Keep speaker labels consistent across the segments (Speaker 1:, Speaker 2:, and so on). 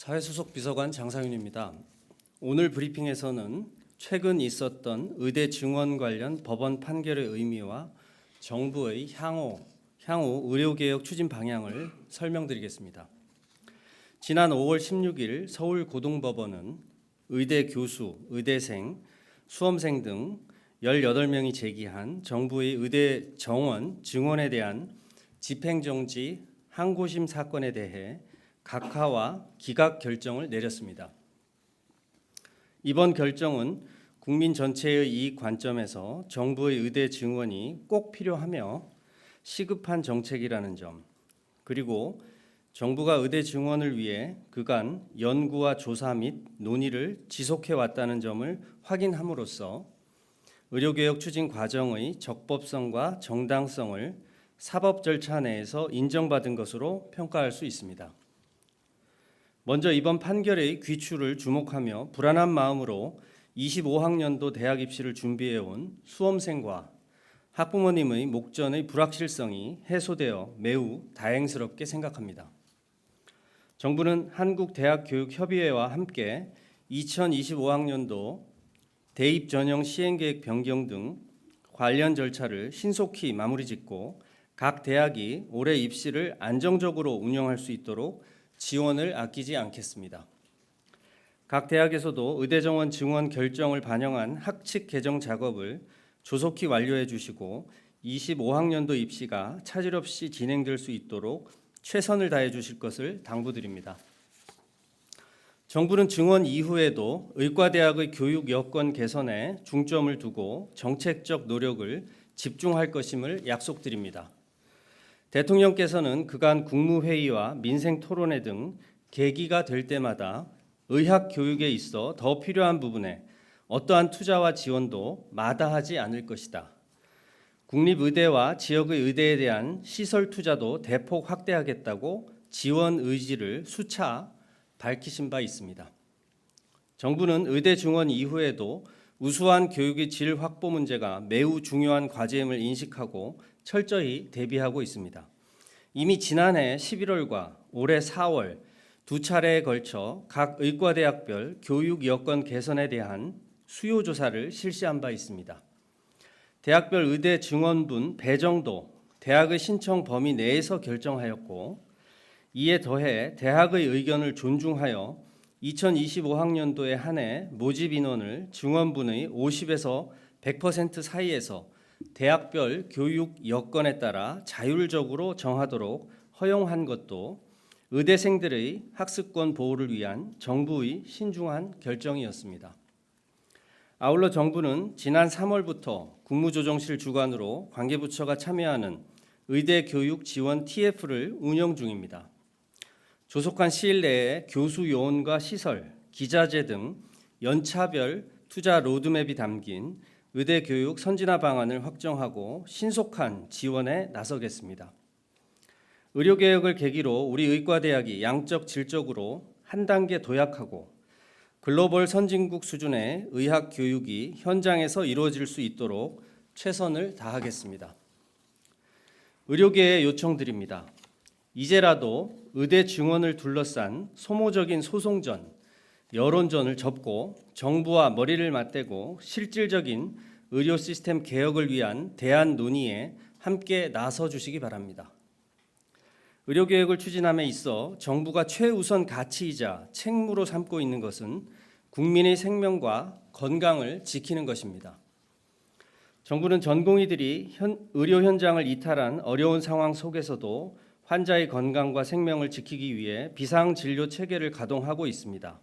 Speaker 1: 사회수석 비서관 장상윤입니다. 오늘 브리핑에서는 최근 있었던 의대 증원 관련 법원 판결의 의미와 정부의 향후 의료개혁 추진 방향을 설명드리겠습니다. 지난 5월 16일 서울고등법원은 의대 교수, 의대생, 수험생 등 18명이 제기한 정부의 의대 정원, 증원에 대한 집행정지 항고심 사건에 대해 각하와 기각 결정을 내렸습니다. 이번 결정은 국민 전체의 이익 관점에서 정부의 의대 증원이 꼭 필요하며 시급한 정책이라는 점, 그리고 정부가 의대 증원을 위해 그간 연구와 조사 및 논의를 지속해 왔다는 점을 확인함으로써 의료개혁 추진 과정의 적법성과 정당성을 사법 절차 내에서 인정받은 것으로 평가할 수 있습니다. 먼저 이번 판결의 귀추를 주목하며 불안한 마음으로 25학년도 대학 입시를 준비해온 수험생과 학부모님의 목전의 불확실성이 해소되어 매우 다행스럽게 생각합니다. 정부는 한국대학교육협의회와 함께 2025학년도 대입 전형 시행계획 변경 등 관련 절차를 신속히 마무리 짓고 각 대학이 올해 입시를 안정적으로 운영할 수 있도록 지원을 아끼지 않겠습니다. 각 대학에서도 의대 정원 증원 결정을 반영한 학칙 개정 작업을 조속히 완료해 주시고 25학년도 입시가 차질 없이 진행될 수 있도록 최선을 다해 주실 것을 당부드립니다. 정부는 증원 이후에도 의과대학의 교육 여건 개선에 중점을 두고 정책적 노력을 집중할 것임을 약속드립니다. 대통령께서는 그간 국무회의와 민생토론회 등 계기가 될 때마다 의학 교육에 있어 더 필요한 부분에 어떠한 투자와 지원도 마다하지 않을 것이다. 국립의대와 지역의 의대에 대한 시설 투자도 대폭 확대하겠다고 지원 의지를 수차 밝히신 바 있습니다. 정부는 의대 증원 이후에도 우수한 교육의 질 확보 문제가 매우 중요한 과제임을 인식하고 철저히 대비하고 있습니다. 이미 지난해 11월과 올해 4월 두 차례에 걸쳐 각 의과대학별 교육 여건 개선에 대한 수요 조사를 실시한 바 있습니다. 대학별 의대 증원분 배정도 대학의 신청 범위 내에서 결정하였고, 이에 더해 대학의 의견을 존중하여 2025학년도에 한해 모집 인원을 증원분의 50에서 100% 사이에서 대학별 교육 여건에 따라 자율적으로 정하도록 허용한 것도 의대생들의 학습권 보호를 위한 정부의 신중한 결정이었습니다. 아울러 정부는 지난 3월부터 국무조정실 주관으로 관계부처가 참여하는 의대 교육 지원 TF를 운영 중입니다. 조속한 시일 내에 교수 요원과 시설, 기자재 등 연차별 투자 로드맵이 담긴 의대 교육 선진화 방안을 확정하고 신속한 지원에 나서겠습니다. 의료개혁을 계기로 우리 의과대학이 양적 질적으로 한 단계 도약하고 글로벌 선진국 수준의 의학 교육이 현장에서 이루어질 수 있도록 최선을 다하겠습니다. 의료계에 요청드립니다. 이제라도 의대 증원을 둘러싼 소모적인 소송전, 여론전을 접고 정부와 머리를 맞대고 실질적인 의료 시스템 개혁을 위한 대안 논의에 함께 나서 주시기 바랍니다. 의료개혁을 추진함에 있어 정부가 최우선 가치이자 책무로 삼고 있는 것은 국민의 생명과 건강을 지키는 것입니다. 정부는 전공의들이 의료 현장을 이탈한 어려운 상황 속에서도 환자의 건강과 생명을 지키기 위해 비상진료 체계를 가동하고 있습니다.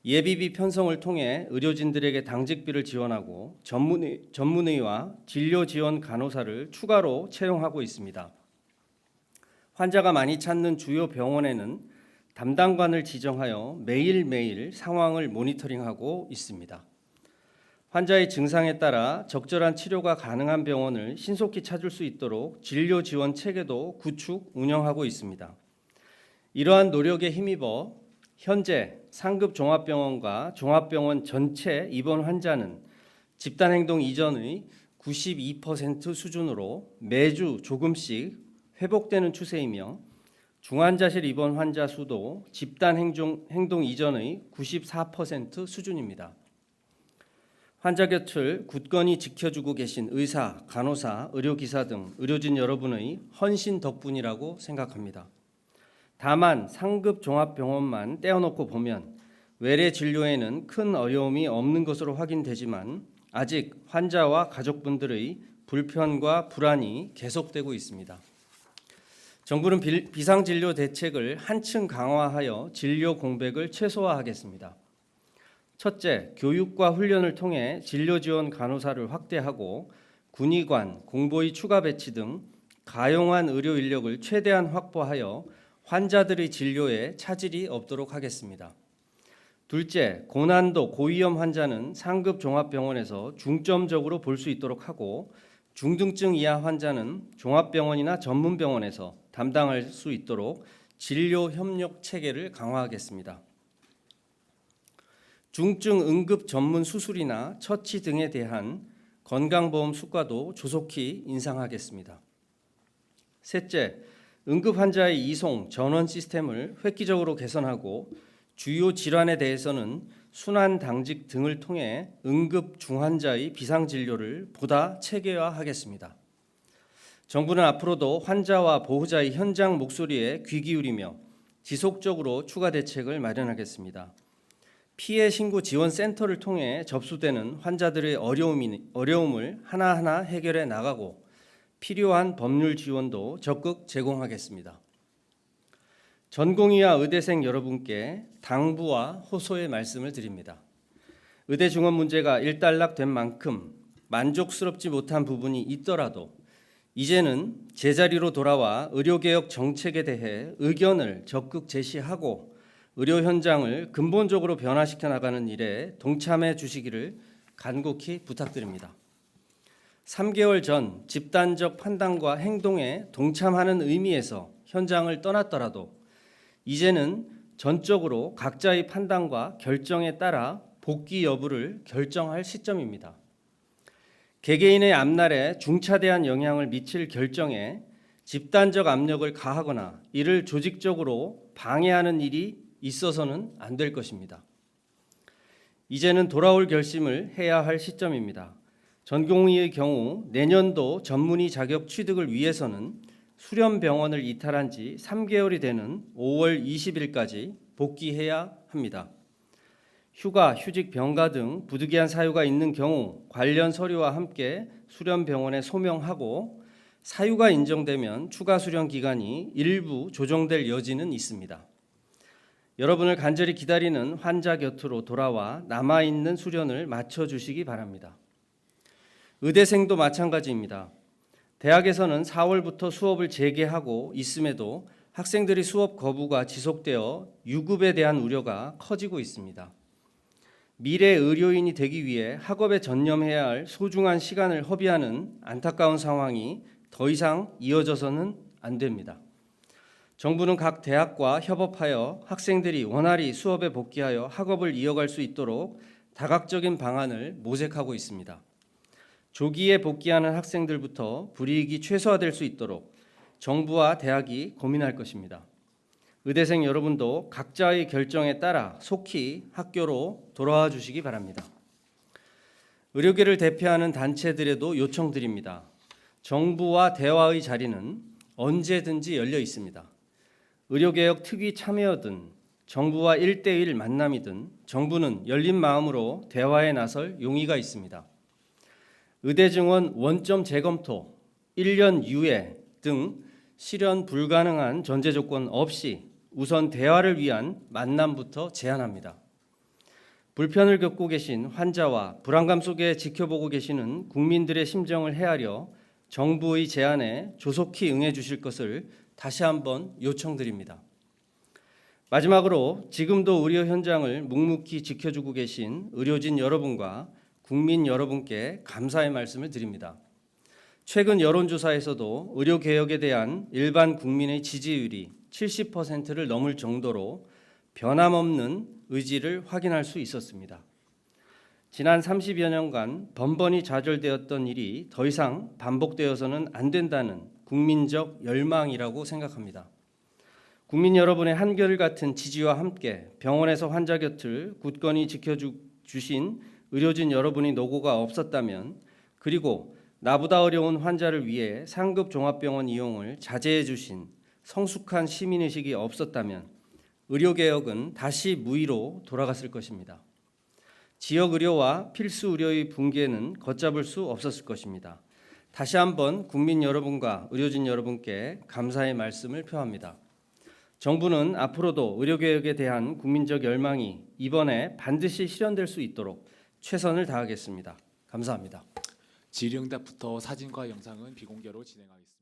Speaker 1: 예비비 편성을 통해 의료진들에게 당직비를 지원하고 전문의와 진료 지원 간호사를 추가로 채용하고 있습니다. 환자가 많이 찾는 주요 병원에는 담당관을 지정하여 매일매일 상황을 모니터링하고 있습니다. 환자의 증상에 따라 적절한 치료가 가능한 병원을 신속히 찾을 수 있도록 진료 지원 체계도 구축, 운영하고 있습니다. 이러한 노력에 힘입어 현재 상급 종합병원과 종합병원 전체 입원 환자는 집단행동 이전의 92% 수준으로 매주 조금씩 회복되는 추세이며 중환자실 입원 환자 수도 집단 행동 이전의 94% 수준입니다. 환자 곁을 굳건히 지켜주고 계신 의사, 간호사, 의료기사 등 의료진 여러분의 헌신 덕분이라고 생각합니다. 다만 상급 종합병원만 떼어놓고 보면 외래 진료에는 큰 어려움이 없는 것으로 확인되지만 아직 환자와 가족분들의 불편과 불안이 계속되고 있습니다. 정부는 비상진료 대책을 한층 강화하여 진료 공백을 최소화하겠습니다. 첫째, 교육과 훈련을 통해 진료지원 간호사를 확대하고 군의관, 공보의 추가 배치 등 가용한 의료 인력을 최대한 확보하여 환자들의 진료에 차질이 없도록 하겠습니다. 둘째, 고난도, 고위험 환자는 상급 종합병원에서 중점적으로 볼 수 있도록 하고 중등증 이하 환자는 종합병원이나 전문병원에서 담당할 수 있도록 진료 협력 체계를 강화하겠습니다. 중증 응급 전문 수술이나 처치 등에 대한 건강보험 수가도 조속히 인상하겠습니다. 셋째, 응급 환자의 이송, 전원 시스템을 획기적으로 개선하고 주요 질환에 대해서는 순환 당직 등을 통해 응급 중환자의 비상진료를 보다 체계화하겠습니다. 정부는 앞으로도 환자와 보호자의 현장 목소리에 귀 기울이며 지속적으로 추가 대책을 마련하겠습니다. 피해 신고 지원 센터를 통해 접수되는 환자들의 어려움을 하나하나 해결해 나가고 필요한 법률 지원도 적극 제공하겠습니다. 전공의와 의대생 여러분께 당부와 호소의 말씀을 드립니다. 의대 증원 문제가 일단락된 만큼 만족스럽지 못한 부분이 있더라도 이제는 제자리로 돌아와 의료개혁 정책에 대해 의견을 적극 제시하고 의료 현장을 근본적으로 변화시켜 나가는 일에 동참해 주시기를 간곡히 부탁드립니다. 3개월 전 집단적 판단과 행동에 동참하는 의미에서 현장을 떠났더라도 이제는 전적으로 각자의 판단과 결정에 따라 복귀 여부를 결정할 시점입니다. 개개인의 앞날에 중차대한 영향을 미칠 결정에 집단적 압력을 가하거나 이를 조직적으로 방해하는 일이 있어서는 안 될 것입니다. 이제는 돌아올 결심을 해야 할 시점입니다. 전공의의 경우 내년도 전문의 자격 취득을 위해서는 수련병원을 이탈한 지 3개월이 되는 5월 20일까지 복귀해야 합니다. 휴가, 휴직, 병가 등 부득이한 사유가 있는 경우 관련 서류와 함께 수련병원에 소명하고 사유가 인정되면 추가 수련 기간이 일부 조정될 여지는 있습니다. 여러분을 간절히 기다리는 환자 곁으로 돌아와 남아있는 수련을 마쳐주시기 바랍니다. 의대생도 마찬가지입니다. 대학에서는 4월부터 수업을 재개하고 있음에도 학생들이 수업 거부가 지속되어 유급에 대한 우려가 커지고 있습니다. 미래 의료인이 되기 위해 학업에 전념해야 할 소중한 시간을 허비하는 안타까운 상황이 더 이상 이어져서는 안 됩니다. 정부는 각 대학과 협업하여 학생들이 원활히 수업에 복귀하여 학업을 이어갈 수 있도록 다각적인 방안을 모색하고 있습니다. 조기에 복귀하는 학생들부터 불이익이 최소화될 수 있도록 정부와 대학이 고민할 것입니다. 의대생 여러분도 각자의 결정에 따라 속히 학교로 돌아와 주시기 바랍니다. 의료계를 대표하는 단체들에도 요청드립니다. 정부와 대화의 자리는 언제든지 열려 있습니다. 의료개혁 특위 참여든 정부와 1대1 만남이든 정부는 열린 마음으로 대화에 나설 용의가 있습니다. 의대 증원 원점 재검토, 1년 유예 등 실현 불가능한 전제 조건 없이 우선 대화를 위한 만남부터 제안합니다. 불편을 겪고 계신 환자와 불안감 속에 지켜보고 계시는 국민들의 심정을 헤아려 정부의 제안에 조속히 응해 주실 것을 다시 한번 요청드립니다. 마지막으로 지금도 의료 현장을 묵묵히 지켜주고 계신 의료진 여러분과 국민 여러분께 감사의 말씀을 드립니다. 최근 여론조사에서도 의료개혁에 대한 일반 국민의 지지율이 70%를 넘을 정도로 변함없는 의지를 확인할 수 있었습니다. 지난 30여 년간 번번이 좌절되었던 일이 더 이상 반복되어서는 안 된다는 국민적 열망이라고 생각합니다. 국민 여러분의 한결같은 지지와 함께 병원에서 환자 곁을 굳건히 지켜주신 의료진 여러분이 노고가 없었다면, 그리고 나보다 어려운 환자를 위해 상급 종합병원 이용을 자제해 주신 성숙한 시민의식이 없었다면 의료개혁은 다시 무의로 돌아갔을 것입니다. 지역 의료와 필수 의료의 붕괴는 걷잡을 수 없었을 것입니다. 다시 한번 국민 여러분과 의료진 여러분께 감사의 말씀을 표합니다. 정부는 앞으로도 의료개혁에 대한 국민적 열망이 이번에 반드시 실현될 수 있도록 최선을 다하겠습니다. 감사합니다.
Speaker 2: 질의응답부터 사진과 영상은 비공개로 진행하겠습니다.